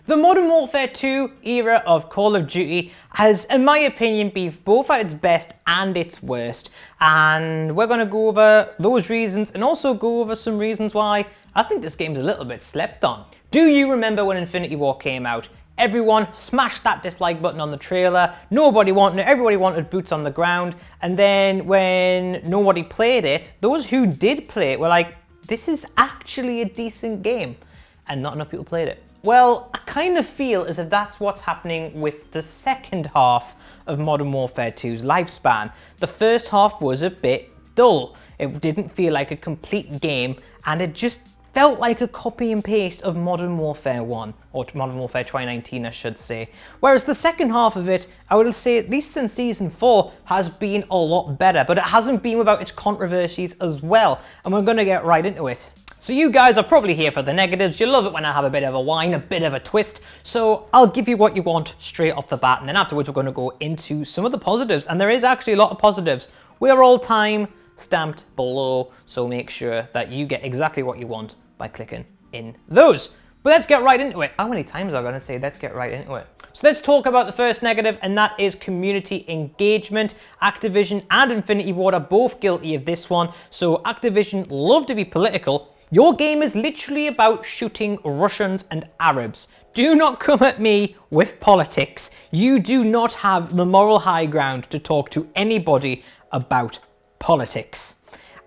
The Modern Warfare 2 era of Call of Duty has, in my opinion, been both at its best and its worst. And we're going to go over those reasons and also go over some reasons why I think this game's a little bit slept on. Do you remember when Infinity Ward came out? Everyone smashed that dislike button on the trailer. Nobody wanted it. Everybody wanted boots on the ground. And then when nobody played it, those who did play it were like, this is actually a decent game. And not enough people played it. Well, I kind of feel as if that's what's happening with the second half of Modern Warfare 2's lifespan. The first half was a bit dull. It didn't feel like a complete game, and it just felt like a copy and paste of Modern Warfare 1, or Modern Warfare 2019 I should say. Whereas the second half of it, I would say at least since Season 4, has been a lot better, but it hasn't been without its controversies as well, and we're going to get right into it. So you guys are probably here for the negatives. You love it when I have a bit of a whine, a bit of a twist. So I'll give you what you want straight off the bat, and then afterwards we're going to go into some of the positives. And there is actually a lot of positives. We're all time stamped below, so make sure that you get exactly what you want by clicking in those. But let's get right into it. How many times am I going to say let's get right into it? So let's talk about the first negative, and that is community engagement. Activision and Infinity Ward are both guilty of this one. So Activision love to be political. Your game is literally about shooting Russians and Arabs. Do not come at me with politics. You do not have the moral high ground to talk to anybody about politics.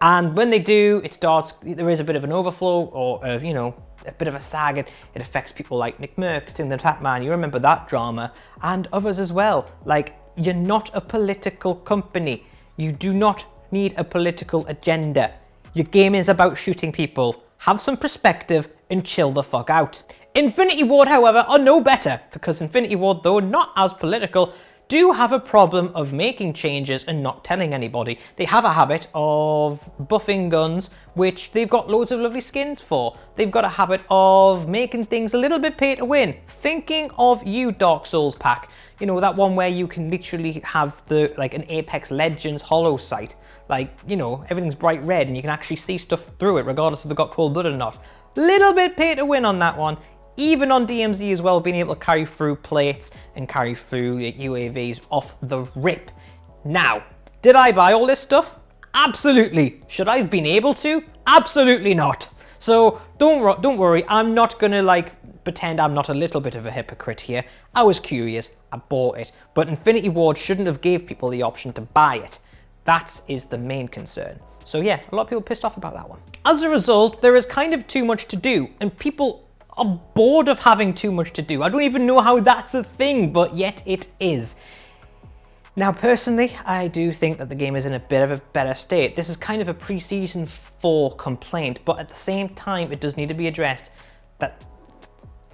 And when they do, there is a bit of an overflow or, a bit of a sag. It affects people like Nick Merckx, Tim the Tatman. You remember that drama, and others as well. Like, you're not a political company. You do not need a political agenda. Your game is about shooting people. Have some perspective and chill the fuck out. Infinity Ward, however, are no better, because Infinity Ward, though not as political, do have a problem of making changes and not telling anybody. They have a habit of buffing guns, which they've got loads of lovely skins for. They've got a habit of making things a little bit pay to win. Thinking of you, Dark Souls pack. You know, that one where you can literally have an Apex Legends holo sight. Everything's bright red and you can actually see stuff through it regardless if they've got cold blood or not. Little bit pay to win on that one. Even on DMZ as well, being able to carry through plates and carry through UAVs off the rip. Now, did I buy all this stuff? Absolutely. Should I have been able to? Absolutely not. So don't worry, I'm not gonna pretend I'm not a little bit of a hypocrite here. I was curious, I bought it, but Infinity Ward shouldn't have gave people the option to buy it. That is the main concern. So yeah, a lot of people pissed off about that one. As a result, there is kind of too much to do, and people are bored of having too much to do. I don't even know how that's a thing, but yet it is. Now, personally, I do think that the game is in a bit of a better state. This is kind of a pre-season 4 complaint, but at the same time, it does need to be addressed that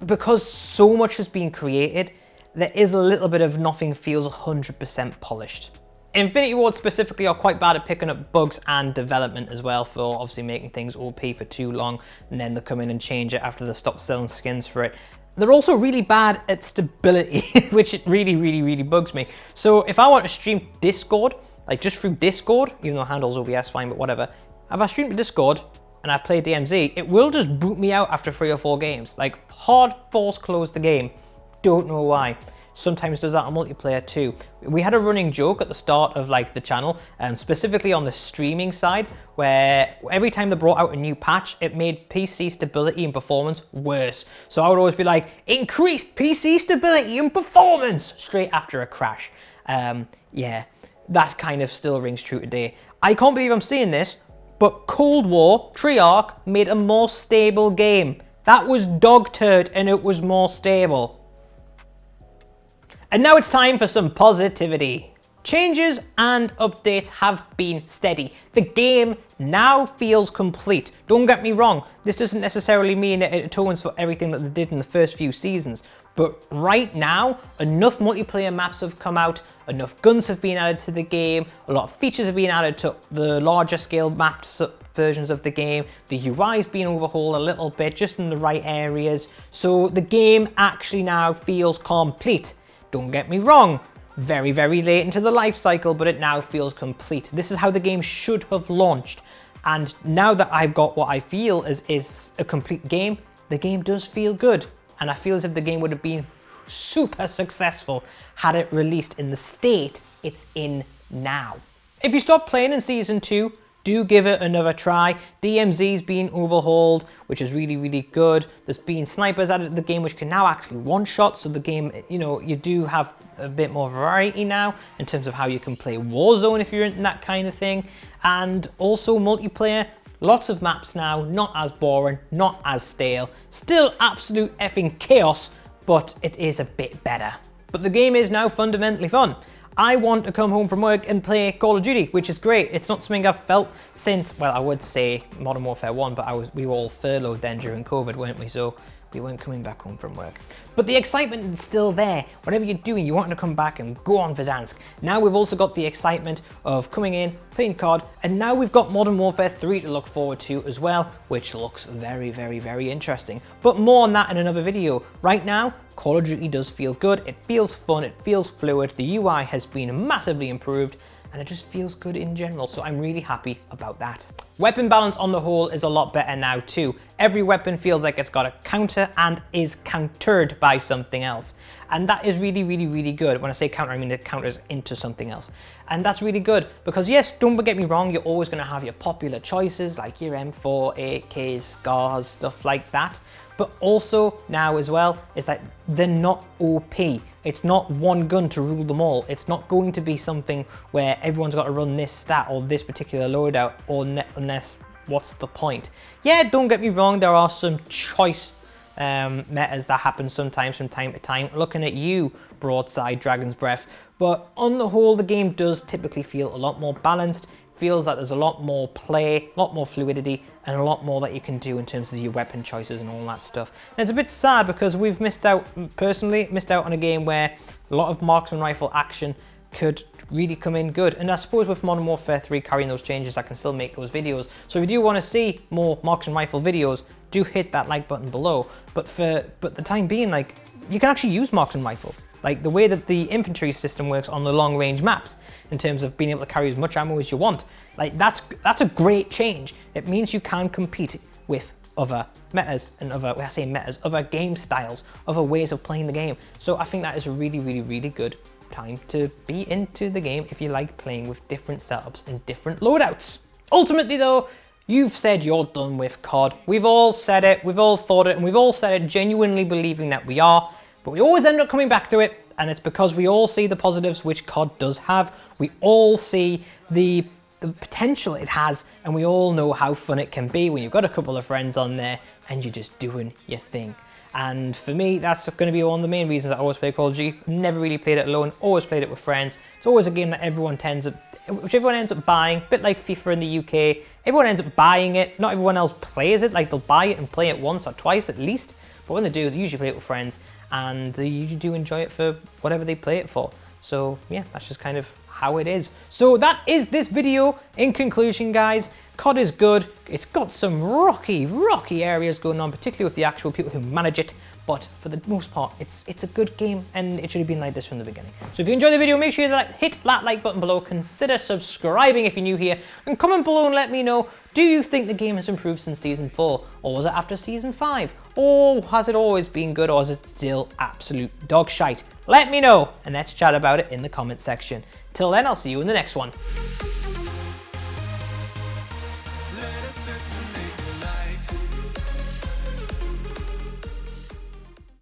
because so much has been created, there is a little bit of nothing feels 100% polished. Infinity Ward specifically are quite bad at picking up bugs and development as well, for obviously making things OP for too long, and then they come in and change it after they stop selling skins for it. They're also really bad at stability, which it really bugs me. So if I want to stream Discord, just through Discord, even though it handles OBS fine, but whatever, if I stream to Discord and I play DMZ, it will just boot me out after 3 or 4 games. Hard force close the game. Don't know why. Sometimes does that on multiplayer too. We had a running joke at the start of the channel, specifically on the streaming side, where every time they brought out a new patch, it made PC stability and performance worse. So I would always be like, increased PC stability and performance straight after a crash. Yeah, that kind of still rings true today. I can't believe I'm seeing this, but Cold War Treyarch made a more stable game. That was dog turd and it was more stable. And now it's time for some positivity. Changes and updates have been steady. The game now feels complete. Don't get me wrong, this doesn't necessarily mean that it atones for everything that they did in the first few seasons. But right now, enough multiplayer maps have come out, enough guns have been added to the game, a lot of features have been added to the larger scale mapped versions of the game, the UI's been overhauled a little bit, just in the right areas. So the game actually now feels complete. Don't get me wrong, very late into the life cycle, but it now feels complete. This is how the game should have launched. And now that I've got what I feel is a complete game, the game does feel good. and I feel as if the game would have been super successful had it released in the state it's in now. If you stop playing in Season 2, do give it another try. DMZ's been overhauled, which is really, really good. There's been snipers added to the game, which can now actually one-shot, so the game, you know, you do have a bit more variety now in terms of how you can play Warzone if you're into that kind of thing. And also multiplayer, lots of maps now, not as boring, not as stale, still absolute effing chaos, but it is a bit better. But the game is now fundamentally fun. I want to come home from work and play Call of Duty, which is great. It's not something I've felt since, well, I would say Modern Warfare 1, but we were all furloughed then during COVID, weren't we? So we weren't coming back home from work. But the excitement is still there. Whatever you're doing, you want to come back and go on Verdansk. Now we've also got the excitement of coming in, playing COD, and now we've got Modern Warfare 3 to look forward to as well, which looks very, very, very interesting. But more on that in another video. Right now, Call of Duty does feel good, it feels fun, it feels fluid, the UI has been massively improved, and it just feels good in general, so I'm really happy about that. Weapon balance on the whole is a lot better now too. Every weapon feels like it's got a counter and is countered by something else. And that is really, really, really good. When I say counter, I mean it counters into something else. And that's really good because yes, don't get me wrong, you're always gonna have your popular choices like your M4, AKs, SCARs, stuff like that. But also now as well is that they're not OP. It's not one gun to rule them all. It's not going to be something where everyone's got to run this stat or this particular loadout unless what's the point? Yeah, don't get me wrong, there are some choice metas that happen sometimes from time to time. Looking at you, Broadside, Dragon's Breath. But on the whole, the game does typically feel a lot more balanced. Feels like there's a lot more play, a lot more fluidity, and a lot more that you can do in terms of your weapon choices and all that stuff. And it's a bit sad because we've missed out on a game where a lot of marksman rifle action could really come in good. And I suppose with Modern Warfare 3 carrying those changes, I can still make those videos. So if you do want to see more marksman rifle videos, do hit that like button below. But the time being, like, you can actually use marksman rifles. Like the way that the infantry system works on the long range maps in terms of being able to carry as much ammo as you want. Like that's a great change. It means you can compete with other metas and other game styles, other ways of playing the game. So I think that is a really, really, really good time to be into the game if you like playing with different setups and different loadouts. Ultimately though, you've said you're done with COD. We've all said it, we've all thought it, and we've all said it genuinely believing that we are. But we always end up coming back to it, and it's because we all see the positives which COD does have. We all see the potential it has, and we all know how fun it can be when you've got a couple of friends on there and you're just doing your thing. And for me, that's going to be one of the main reasons I always play Call of Duty. Never really played it alone, always played it with friends. It's always a game that everyone ends up buying, a bit like FIFA in the UK. Everyone ends up buying it, not everyone else plays it, like they'll buy it and play it once or twice at least. But when they do, they usually play it with friends, and they usually do enjoy it for whatever they play it for. So yeah, that's just kind of how it is. So that is this video. In conclusion, guys, COD is good. It's got some rocky areas going on, particularly with the actual people who manage it. But for the most part, it's a good game, and it should have been like this from the beginning. So if you enjoyed the video, make sure you hit that like button below, consider subscribing if you're new here, and comment below and let me know, do you think the game has improved since Season 4? Or was it after Season 5? Or has it always been good, or is it still absolute dog shite? Let me know, and let's chat about it in the comment section. Till then, I'll see you in the next one.